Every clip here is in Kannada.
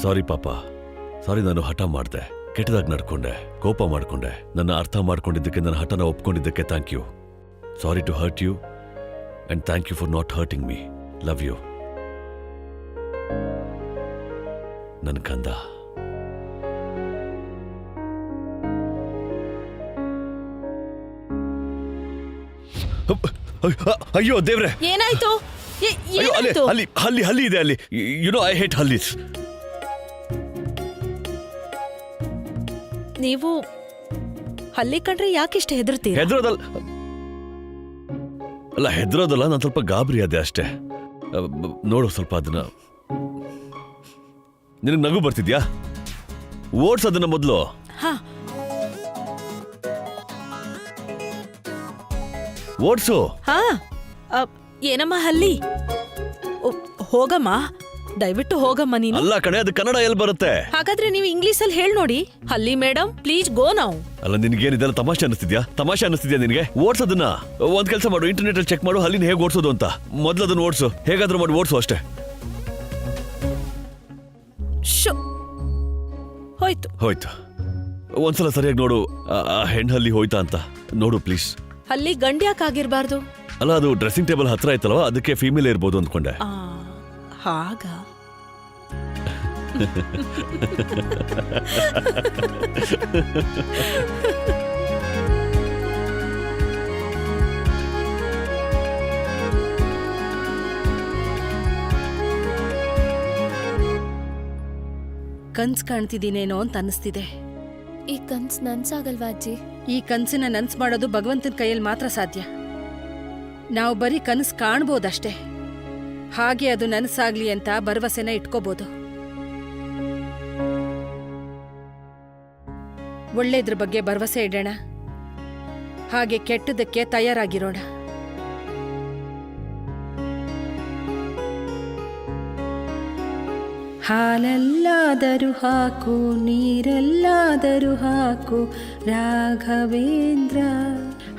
ಸಾರಿ ಪಾಪ, ಸಾರಿ. ನಾನು ಹಠ ಮಾಡಿದೆ, ಕೆಟ್ಟದಾಗಿ ನಡ್ಕೊಂಡೆ, ಕೋಪ ಮಾಡ್ಕೊಂಡೆ. ನನ್ನ ಅರ್ಥ ಮಾಡ್ಕೊಂಡಿದ್ದಕ್ಕೆ, ನನ್ನ ಹಠನ ಒಪ್ಕೊಂಡಿದ್ದಕ್ಕೆ thank you. Sorry to hurt you and thank you for not hurting me. Love you ನನ್ನ ಕಂದ. ಅಯ್ಯೋ ದೇವ್ರೆ, ಏನಾಯ್ತು? ಅಲ್ಲಿ ಹಲ್ಲಿ ಹಲ್ಲಿ ಇದೆ ಅಲ್ಲಿ. ಯು ನೋ ಐ ಹೇಟ್ ಹಲ್ಲಿಸ್. ನೀವು ಹಲ್ಲಿ ಕಂಡ್ರೆ ಯಾಕಿಷ್ಟ ಹೆದರ್ತೀರಾ? ಹೆದರೋದಲ್ಲ, ಅಲ್ಲ ಹೆದರೋದಲ್ಲ, ನಾನು ಸ್ವಲ್ಪ ಗಾಬರಿ ಅದೇ ಅಷ್ಟೇ. ನೋಡು ಸ್ವಲ್ಪ ಅದನ್ನ. ನಿನಗೆ ನಗು ಬರ್ತಿದ್ಯಾ? ಓಡ್ಸೋದನ್ನ ಮೊದಲು. ಓಡ್ಸು. ಏನಮ್ಮ ಹಲ್ಲಿ? ಹೋಗಮ್ಮ, ದಯವಿಟ್ಟು ಹೋಗಮ್ಮ ನೀನು. ಅಲ್ಲ ಕಣೆ, ಅದು ಕನ್ನಡ ಎಲ್ಲಿ ಬರುತ್ತೆ? ಹಾಗಾದ್ರೆ ನೀವು ಇಂಗ್ಲಿಷಲ್ಲಿ ಹೇಳಿ ನೋಡಿ. ಹಲ್ಲಿ ಮೇಡಮ್ ಪ್ಲೀಸ್ ಗೋ ನಾವು. ಅಲ್ಲ ನಿನ್ಗೇನಿದೆಲ್ಲ ತಮಾಷೆ ಅನಿಸ್ತಿದ್ಯಾ ನಿನಗೆ? ಓಡ್ಸೋದನ್ನ ಒಂದ್ ಕೆಲಸ ಮಾಡು, ಇಂಟರ್ನೆಟ್ ಅಲ್ಲಿ ಚೆಕ್ ಮಾಡು ಹಲ್ಲಿನ ಹೇಗೆ ಓಡಿಸೋದು ಅಂತ. ಮೊದಲು ಅದನ್ನ ಓಡಿಸು, ಹೇಗಾದ್ರೂ ಮಾಡಿ ಓಡಿಸು ಅಷ್ಟೇ. ಹೋಯ್ತು. ಒಂದ್ಸಲ ಸರಿಯಾಗಿ ನೋಡು, ಆ ಹೆಣ್ಣು ಹಲ್ಲಿ ಹೋಯ್ತಾ ಅಂತ ನೋಡು ಪ್ಲೀಸ್. ಹಲ್ಲಿ ಗಂಡ್ಯಾಕಾಗಿರ್ಬಾರ್ದು. ಅಲ್ಲ ಅದು ಡ್ರೆಸ್ಸಿಂಗ್ ಟೇಬಲ್ ಹತ್ರ ಆಯ್ತಲ್ವಾ, ಅದಕ್ಕೆ ಫೀಮೇಲ್ ಇರ್ಬೋದು ಅಂದ್ಕೊಂಡೆ. ಹಾಗ ಕನ್ಸ್ ಕಾಣ್ತಿದ್ದೀನೇನೋ ಅಂತ ಅನಿಸ್ತಿದೆ. ಈ ಕನ್ಸ್ ನನ್ಸಾಗಲ್ವಾ ಅಜ್ಜಿ? ಈ ಕನ್ಸಿನ ನನ್ಸ್ ಮಾಡೋದು ಭಗವಂತನ ಕೈಯಲ್ಲಿ ಮಾತ್ರ ಸಾಧ್ಯ. ನಾವು ಬರೀ ಕನಸು ಕಾಣ್ಬೋದಷ್ಟೇ, ಹಾಗೆ ಅದು ನನಸಾಗ್ಲಿ ಅಂತ ಭರವಸೆನ ಇಟ್ಕೋಬಹುದು. ಒಳ್ಳೇದ್ರ ಬಗ್ಗೆ ಭರವಸೆ ಇಡೋಣ, ಹಾಗೆ ಕೆಟ್ಟದಕ್ಕೆ ತಯಾರಾಗಿರೋಣ. ಹಾಲಲ್ಲಾದರೂ ಹಾಕು, ನೀರಲ್ಲಾದರೂ ಹಾಕು ರಾಘವೇಂದ್ರ,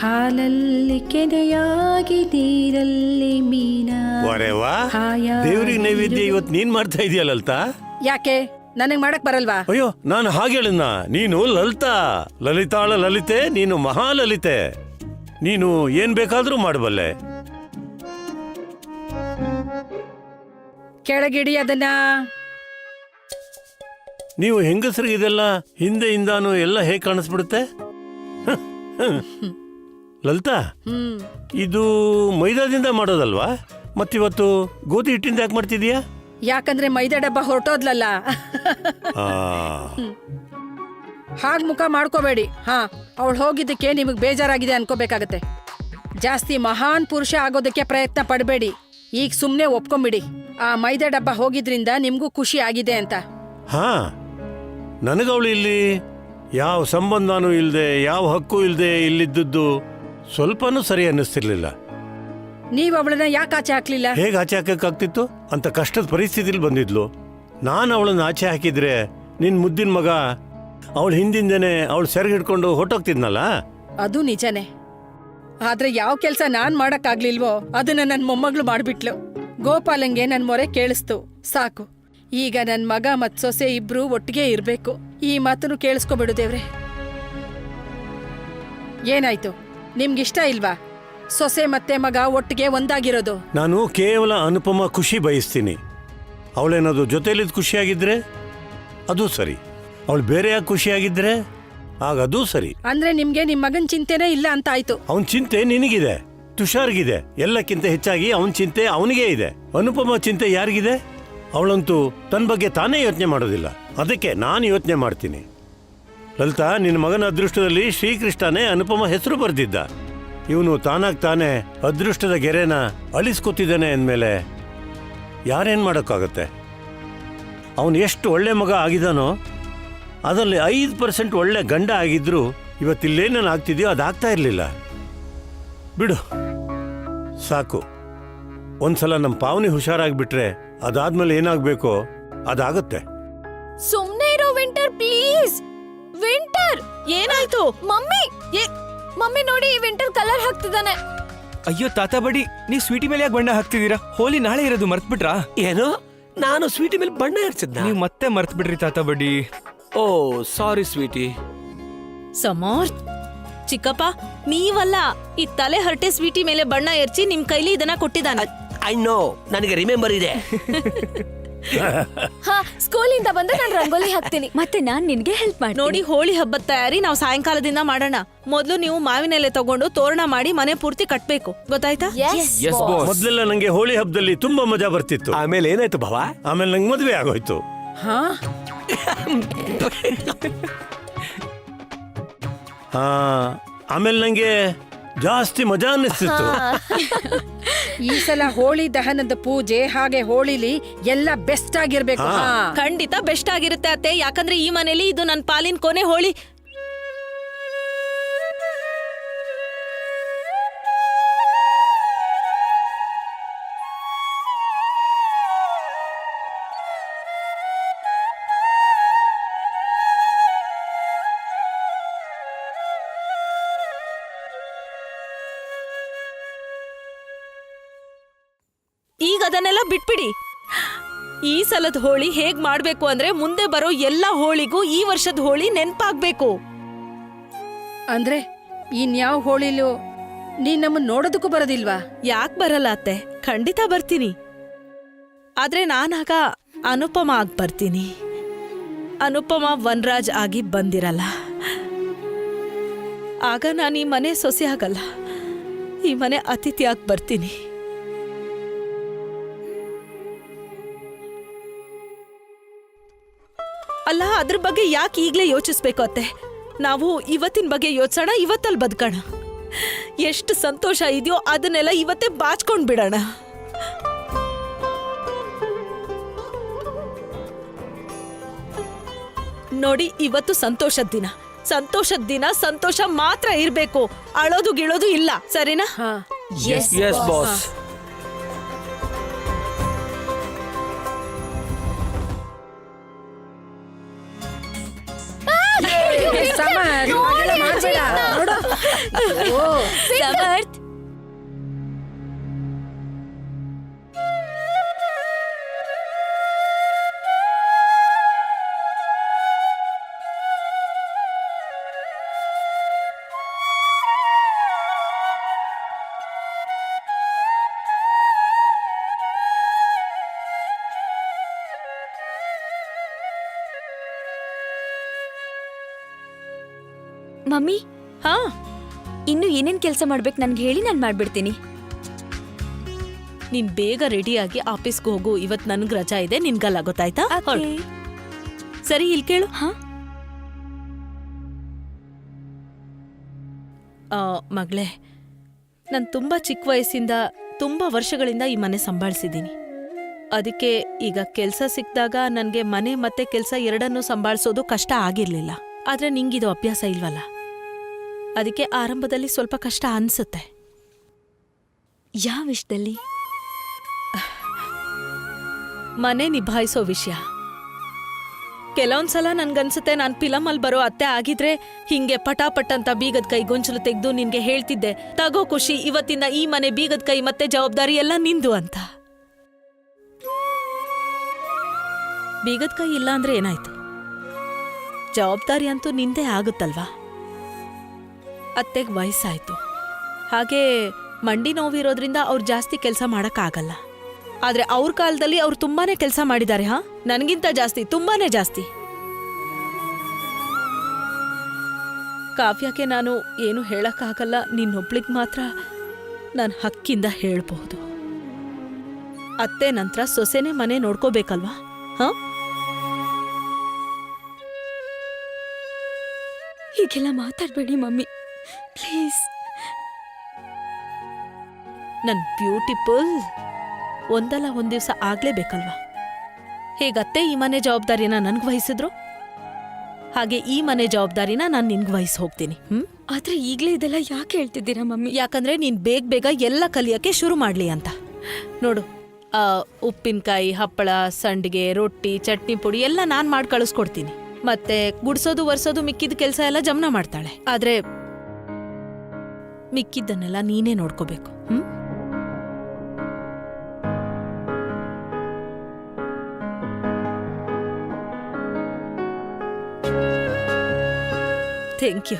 ಹಾಲಲ್ಲಿ ಕೆನೆಯಾಗಿ ನೀರಲ್ಲಿ ಮೀನಾ. ದೇವ್ರಿಗೆ ನೈವೇದ್ಯ ಇವತ್ತು ನೀನ್ ಮಾಡ್ತಾ ಇದೀಯ ಲಲಿತಾ? ಯಾಕೆ ನನಗ್ ಮಾಡಕ್ ಬರಲ್ವಾ? ಅಯ್ಯೋ, ನಾನು ಹಾಗೆ ಹೇಳಿದ್ನ? ನೀನು ಲಲಿತಾ, ಲಲಿತಾಳ ಲಲಿತೆ, ನೀನು ಮಹಾಲಲಿತೆ. ನೀನು ಏನ್ ಬೇಕಾದ್ರೂ ಮಾಡಬಲ್ಲೆ. ಕೆಳಗಿಡಿ ಅದನ್ನ. ನೀವು ಹೆಂಗಸರಿಗೆ ಇದೆಲ್ಲ ಹಿಂದೆಯಿಂದಾನು ಎಲ್ಲ ಹೇಗೆ ಕಾಣಿಸ್ಬಿಡುತ್ತೆ? ಲಲಿತಾ, ಇದು ಮೈದಾದಿಂದ ಮಾಡೋದಲ್ವಾ? ಮತ್ತಿವತ್ತು ಗೋಧಿ ಹಿಟ್ಟಿಂದ ಯಾಕೆ ಮಾಡ್ತಿದೀಯಾ? ಯಾಕಂದ್ರೆ ಮೈದಾ ಡಬ್ಬ ಹೊರಟೋದ್ಲಲ್ಲ. ಹಾಗ್ ಮುಖ ಮಾಡ್ಕೋಬೇಡಿ. ಅವಳು ಹೋಗಿದ್ದಕ್ಕೆ ನಿಮಗ್ ಬೇಜಾರಾಗಿದೆ ಅನ್ಕೋಬೇಕಾಗತ್ತೆ. ಜಾಸ್ತಿ ಮಹಾನ್ ಪುರುಷ ಆಗೋದಕ್ಕೆ ಪ್ರಯತ್ನ ಪಡಬೇಡಿ. ಈಗ ಸುಮ್ನೆ ಒಪ್ಕೊಂಬಿಡಿ, ಆ ಮೈದಾ ಡಬ್ಬ ಹೋಗಿದ್ರಿಂದ ನಿಮ್ಗೂ ಖುಷಿ ಆಗಿದೆ ಅಂತ. ನನಗವಳು ಇಲ್ಲಿ ಯಾವ ಸಂಬಂಧನೂ ಇಲ್ಲದೆ, ಯಾವ ಹಕ್ಕು ಇಲ್ಲದೆ ಇಲ್ಲಿದ್ದು ಸ್ವಲ್ಪನೂ ಸರಿ ಅನ್ನಿಸ್ತಿರ್ಲಿಲ್ಲ. ನೀವ್ ಅವಳನ್ನ ಯಾಕೆ ಆಚೆ ಹಾಕ್ಲಿಲ್ಲ? ಹೇಗೆ ಆಚೆ ಹಾಕಕ್ಕಾಗ್ತಿತ್ತು? ಅಂತ ಕಷ್ಟದ ಪರಿಸ್ಥಿತಿಲಿ ಬಂದಿದ್ಲು. ನಾನು ಅವಳನ್ನ ಆಚೆ ಹಾಕಿದ್ರೆ ನಿನ್ ಮುದ್ದಿನ ಮಗ ಅವಳ ಹಿಂದಿಂದೇನೆ ಅವಳು ಸೆರಗಿ ಹಿಡ್ಕೊಂಡು ಹೊಟ್ಟೋಗ್ತಿದ್ನಲ್ಲ. ಅದು ನಿಜನೇ, ಆದ್ರೆ ಯಾವ ಕೆಲ್ಸ ನಾನ್ ಮಾಡಕ್ಕಾಗ್ಲಿಲ್ವೋ ಅದನ್ನ ನನ್ ಮೊಮ್ಮಗಳು ಮಾಡ್ಬಿಟ್ಲು. ಗೋಪಾಲಂಗೆ ನನ್ ಮೊರೆ ಕೇಳಿಸ್ತು, ಸಾಕು. ಈಗ ನನ್ ಮಗ ಮತ್ ಸೊಸೆ ಇಬ್ರು ಒಟ್ಟಿಗೆ ಇರ್ಬೇಕು. ಈ ಮಾತನ್ನು ಕೇಳಿಸ್ಕೊಬಿಡು ದೇವ್ರೆ. ಏನಾಯ್ತು, ನಿಮ್ಗಿಷ್ಟ ಇಲ್ವಾ ಸೊಸೆ ಮತ್ತೆ ಮಗ ಒಟ್ಟಿಗೆ ಒಂದಾಗಿರೋದು? ನಾನು ಕೇವಲ ಅನುಪಮ ಖುಷಿ ಬಯಸ್ತೀನಿ. ಅವಳೇನಾದ್ರು ಜೊತೆಲಿದ್ದು ಖುಷಿಯಾಗಿದ್ರೆ ಅದು ಸರಿ, ಅವಳು ಬೇರೆಯಾಗಿ ಖುಷಿಯಾಗಿದ್ರೆ ಆಗ ಅದು ಸರಿ. ಅಂದ್ರೆ ನಿಮ್ಗೆ ನಿಮ್ ಮಗನ್ ಚಿಂತೆನೇ ಇಲ್ಲ ಅಂತ ಆಯ್ತು. ಅವನ್ ಚಿಂತೆ ನಿನಗಿದೆ, ತುಷಾರ್ಗಿದೆ. ಎಲ್ಲಕ್ಕಿಂತ ಹೆಚ್ಚಾಗಿ ಅವನ್ ಚಿಂತೆ ಅವನಿಗೆ ಇದೆ. ಅನುಪಮ ಚಿಂತೆ ಯಾರಿಗಿದೆ? ಅವಳಂತೂ ತನ್ನ ಬಗ್ಗೆ ತಾನೇ ಯೋಚನೆ ಮಾಡೋದಿಲ್ಲ. ಅದಕ್ಕೆ ನಾನು ಯೋಚನೆ ಮಾಡ್ತೀನಿ. ಲಲಿತಾ, ನಿನ್ನ ಮಗನ ಅದೃಷ್ಟದಲ್ಲಿ ಶ್ರೀಕೃಷ್ಣನೇ ಅನುಪಮ ಹೆಸರು ಬರೆದಿದ್ದ. ಇವನು ತಾನಾಗ್ ತಾನೇ ಅದೃಷ್ಟದ ಗೆರೆನ ಅಳಿಸ್ಕೊತಿದ್ದಾನೆ ಅಂದಮೇಲೆ ಯಾರೇನ್ ಮಾಡೋಕ್ಕಾಗತ್ತೆ? ಅವನು ಎಷ್ಟು ಒಳ್ಳೆ ಮಗ ಆಗಿದಾನೋ ಅದರಲ್ಲಿ 5% ಒಳ್ಳೆ ಗಂಡ ಆಗಿದ್ರು ಇವತ್ತಿಲ್ಲೇನೇನು ಆಗ್ತಿದೆಯೋ ಅದಾಗ್ತಾ ಇರಲಿಲ್ಲ. ಬಿಡು, ಸಾಕು. ಒಂದ್ಸಲ ನಮ್ಮ ಪಾವನಿ ಹುಷಾರಾಗ್ಬಿಟ್ರೆ ಅದಾದ್ಮೇಲೆ ಏನಾಗ್ಬೇಕೋ ಅದಾಗುತ್ತೆ. ಸುಮ್ನೆ ಇರೋ ವಿಂಟರ್, ಪ್ಲೀಸ್. ವಿಂಟರ್, ಏನಾಯ್ತು? ಮಮ್ಮಿ ನೋಡಿ, ಈ ವಿಂಟರ್ ಕಲರ್ ಹಾಕ್ತಿದ್ದಾನೆ. ಅಯ್ಯೋ ತಾತ ಬಡಿ, ನೀವ್ ಸ್ವೀಟಿ ಮೇಲೆ ಯಾಕೆ ಬಣ್ಣ ಹಾಕ್ತಿದ್ದೀರಾ? ಹೋಲಿ ನಾಳೆ ಇರೋದು ಮರ್ತ್ಬಿಟ್ರಾ? ಏನು ನಾನು ಸ್ವೀಟಿ ಮೇಲೆ ಬಣ್ಣ ಹಚ್ಚಿದ್ನ. ನೀವ್ ಮತ್ತೆ ಮರ್ತ್ ಬಿಡ್ರಿ ತಾತ ಬಡ್ಡಿ. ಓ ಸಾರಿ ಸ್ವೀಟಿ. ಸಮರ್ಥ್ ಚಿಕ್ಕಪ್ಪ ನೀವಲ್ಲ, ಈ ತಲೆ ಹರಟೆ ಸ್ವೀಟಿ ಮೇಲೆ ಬಣ್ಣ ಎರಚಿ ನಿಮ್ ಕೈಲಿ ಇದನ್ನ ಕೊಟ್ಟಿದ್ದಾನೆ. ಐ ನೋ, ನನಗೆ ರಿಮೆಂಬರ್ ಇದೆ. ಸ್ಕೂಲಿಂದ ಬಂದು ನಾನು ರಂಗೋಲಿ ಹಾಕ್ತೀನಿ, ಮತ್ತೆ ನಾನ್ ನಿನ್ಗೆ ಹೆಲ್ಪ್ ಮಾಡಿ. ನೋಡಿ, ಹೋಳಿ ಹಬ್ಬದ ತಯಾರಿ ನಾವು ಸಾಯಂಕಾಲದಿಂದ ಮಾಡೋಣ. ಮೊದ್ಲು ನೀವು ಮಾವಿನ ಎಲೆ ತಗೊಂಡು ತೋರಣ ಮಾಡಿ ಮನೆ ಪೂರ್ತಿ ಕಟ್ಬೇಕು, ಗೊತ್ತಾಯ್ತಾ? Yes boss. ಮೊದ್ಲೆಲ್ಲ ನಂಗೆ ಹೋಳಿ ಹಬ್ಬದಲ್ಲಿ ತುಂಬಾ ಮಜಾ ಬರ್ತಿತ್ತು. ಆಮೇಲೆ ಏನಾಯ್ತು ಭಾವ? ಆಮೇಲೆ ನಂಗೆ ಮದುವೆ ಆಗೋಯ್ತು. ಹಾ ಹಾ, ಆಮೇಲೆ ನಂಗೆ ಜಾಸ್ತಿ ಮಜಾ ಅನ್ನಿಸ್ತಿತ್ತು. ಈ ಸಲ ಹೋಳಿ ದಹನದ ಪೂಜೆ ಹಾಗೆ ಹೋಳಿಲಿ ಎಲ್ಲ ಬೆಸ್ಟ್ ಆಗಿರ್ಬೇಕು. ಹಾ. ಹಾ. ಖಂಡಿತ ಬೆಸ್ಟ್ ಆಗಿರುತ್ತೆ ಅತ್ತೆ, ಯಾಕಂದ್ರೆ ಈ ಮನೇಲಿ ಇದು ನನ್ನ ಪಾಲಿನ ಕೊನೆ ಹೋಳಿ. ಈಗ ಅದನ್ನೆಲ್ಲ ಬಿಟ್ಬಿಡಿ. ಈ ಸಲದ ಹೋಳಿ ಹೇಗ್ ಮಾಡ್ಬೇಕು ಅಂದ್ರೆ ಮುಂದೆ ಬರೋ ಎಲ್ಲ ಹೋಳಿಗೂ ಈ ವರ್ಷದ ಹೋಳಿ ನೆನ್ಪಾಗ್ಬೇಕು. ಅಂದ್ರೆ ಇನ್ಯಾವ ಹೋಳಿಲು ನೀನ್ ನಮ್ಮನ್ ನೋಡೋದಕ್ಕೂ ಬರೋದಿಲ್ವಾ? ಯಾಕ್ ಬರಲ್ಲ ಅತ್ತೆ, ಖಂಡಿತ ಬರ್ತೀನಿ. ಆದ್ರೆ ನಾನಾಗ ಅನುಪಮ ಆಗಿ ಬರ್ತೀನಿ. ಅನುಪಮ ವನರಾಜ್ ಆಗಿ ಬಂದಿರಲ್ಲ. ಆಗ ನಾನು ಈ ಮನೆ ಸೊಸೆ ಆಗಲ್ಲ, ಈ ಮನೆ ಅತಿಥಿ ಆಗಿ ಬರ್ತೀನಿ. ಅಲ್ಲ, ಅದ್ರ ಬಗ್ಗೆ ಯಾಕೆ ಈಗ್ಲೇ ಯೋಚಿಸ್ಬೇಕು ಅತ್ತೆ? ನಾವು ಇವತ್ತಿನ ಬಗ್ಗೆ ಯೋಚಿಸೋಣ, ಇವತ್ತಲ್ಲಿ ಬದುಕೋಣ. ಎಷ್ಟು ಸಂತೋಷ ಇದೆಯೋ ಅದನ್ನೆಲ್ಲ ಇವತ್ತೇ ಬಾಚ್ಕೊಂಡ್ ಬಿಡೋಣ. ನೋಡಿ, ಇವತ್ತು ಸಂತೋಷದ ದಿನ. ಸಂತೋಷದ ದಿನ ಸಂತೋಷ ಮಾತ್ರ ಇರ್ಬೇಕು, ಅಳೋದು ಗಿಳೋದು ಇಲ್ಲ, ಸರಿನಾ? ಹಾ. Yes boss. ಸಮರ್ಥ್, ಹಾಗೆಲ್ಲ ಮಾಡ್ಬೇಡ. ನೋಡು. ಓ, ಸಮರ್ಥ್, ಮಮ್ಮಿ ಹಾ, ಇನ್ನು ಏನೇನ್ ಕೆಲಸ ಮಾಡ್ಬೇಕು ನನ್ಗೆ ಹೇಳಿ, ನಾನ್ ಮಾಡ್ಬಿಡ್ತೀನಿ. ನೀನ್ ಬೇಗ ರೆಡಿಯಾಗಿ ಆಫೀಸ್ಗೆ ಹೋಗು. ಇವತ್ ನನ್ಗ್ ರಜಾ ಇದೆ, ನಿನ್ಗಲ್ಲ, ಗೊತ್ತಾಯ್ತಾ? ಹೊರ್ಡು. ಸರಿ, ಇಲ್ಲಿ ಕೇಳು. ಹಾ? ಮಗಳೇ, ನಾನು ತುಂಬಾ ಚಿಕ್ಕ ವಯಸ್ಸಿಂದ ತುಂಬಾ ವರ್ಷಗಳಿಂದ ಈ ಮನೆ ಸಂಭಾಳಿಸಿದ್ದೀನಿ. ಅದಕ್ಕೆ ಈಗ ಕೆಲಸ ಸಿಕ್ಕಿದಾಗ ನನಗೆ ಮನೆ ಮತ್ತೆ ಕೆಲಸ ಎರಡನ್ನೂ ಸಂಭಾಳಿಸೋದು ಕಷ್ಟ ಆಗಿರ್ಲಿಲ್ಲ. ಆದ್ರೆ ನಿಂಗಿದು ಅಭ್ಯಾಸ ಇಲ್ವಲ್ಲ, ಅದಕ್ಕೆ ಆರಂಭದಲ್ಲಿ ಸ್ವಲ್ಪ ಕಷ್ಟ ಅನ್ಸುತ್ತೆ. ಯಾವ ವಿಷಯದಲ್ಲಿ? ಮನೆ ನಿಭಾಯಿಸೋ ವಿಷಯ. ಕೆಲವೊಂದ್ಸಲ ನನ್ಗನ್ಸುತ್ತೆ ನಾನ್ ಫಿಲಮಲ್ಲಿ ಬರೋ ಅತ್ತೆ ಆಗಿದ್ರೆ ಹಿಂಗೆ ಪಟಾಪಟ್ ಅಂತ ಬೀಗದ ಕೈ ಗೊಂಚಲು ತೆಗೆದು ನಿನ್ಗೆ ಹೇಳ್ತಿದ್ದೆ, ತಗೋ ಖುಷಿ, ಇವತ್ತಿಂದ ಈ ಮನೆ ಬೀಗದ ಕೈ ಮತ್ತೆ ಜವಾಬ್ದಾರಿ ಎಲ್ಲ ನಿಂದು ಅಂತ. ಬೀಗದ ಕೈ ಇಲ್ಲ ಅಂದ್ರೆ ಏನಾಯ್ತು? ಜವಾಬ್ದಾರಿ ಅಂತೂ ನಿಂದೇ ಆಗುತ್ತಲ್ವಾ? ಅತ್ತೆಗೆ ವಯಸ್ಸಾಯ್ತು, ಹಾಗೆ ಮಂಡಿ ನೋವಿರೋದ್ರಿಂದ ಅವ್ರು ಜಾಸ್ತಿ ಕೆಲಸ ಮಾಡಕ್ಕಾಗಲ್ಲ. ಆದ್ರೆ ಅವ್ರ ಕಾಲದಲ್ಲಿ ಅವ್ರು ತುಂಬಾನೇ ಕೆಲಸ ಮಾಡಿದ್ದಾರೆ. ಹಾ, ನನ್ಗಿಂತ ಜಾಸ್ತಿ, ತುಂಬಾನೇ ಜಾಸ್ತಿ. ಕಾವ್ಯಕ್ಕೆ ನಾನು ಏನು ಹೇಳಕ್ಕಾಗಲ್ಲ, ನಿನ್ನೊಬ್ಳಿಗ್ ಮಾತ್ರ ನಾನು ಹಕ್ಕಿಂದ ಹೇಳ್ಬಹುದು. ಅತ್ತೆ ನಂತರ ಸೊಸೆನೇ ಮನೆ ನೋಡ್ಕೋಬೇಕಲ್ವಾ? ಹಾ, ಹೀಗೆಲ್ಲ ಮಾತಾಡ್ಬೇಡಿ ಮಮ್ಮಿ, ಪ್ಲೀಸ್. ನನ್ ಬ್ಯೂಟಿಫುಲ್, ಒಂದಲ್ಲ ಒಂದ್ ದಿವ್ಸ ಆಗ್ಲೇಬೇಕಲ್ವಾ? ಹೇಗತ್ತೆ ಈ ಮನೆ ಜವಾಬ್ದಾರಿನ ನನ್ಗ್ ವಹಿಸಿದ್ರು, ಹಾಗೆ ಈ ಮನೆ ಜವಾಬ್ದಾರಿನ ನಾನ್ ನಿನ್ಗ್ ವಹಿಸಿ ಹೋಗ್ತೀನಿ. ಆದ್ರೆ ಈಗ್ಲೇ ಇದೆಲ್ಲ ಯಾಕೆ ಹೇಳ್ತಿದ್ದೀರಾ ಮಮ್ಮಿ? ಯಾಕಂದ್ರೆ ನೀನ್ ಬೇಗ ಎಲ್ಲ ಕಲಿಯಕ್ಕೆ ಶುರು ಮಾಡ್ಲಿ ಅಂತ. ನೋಡು, ಉಪ್ಪಿನಕಾಯಿ, ಹಪ್ಪಳ, ಸಂಡಿಗೆ, ರೊಟ್ಟಿ, ಚಟ್ನಿ ಪುಡಿ ಎಲ್ಲ ನಾನ್ ಮಾಡಿ ಕಳಿಸ್ಕೊಡ್ತೀನಿ. ಮತ್ತೆ ಗುಡ್ಸೋದು ಒರ್ಸೋದು ಮಿಕ್ಕಿದ ಕೆಲಸ ಎಲ್ಲ ಜಮ್ನ ಮಾಡ್ತಾಳೆ. ಆದ್ರೆ ಮಿಕ್ಕಿದ್ದನ್ನೆಲ್ಲ ನೀನೇ ನೋಡ್ಕೋಬೇಕು. Thank you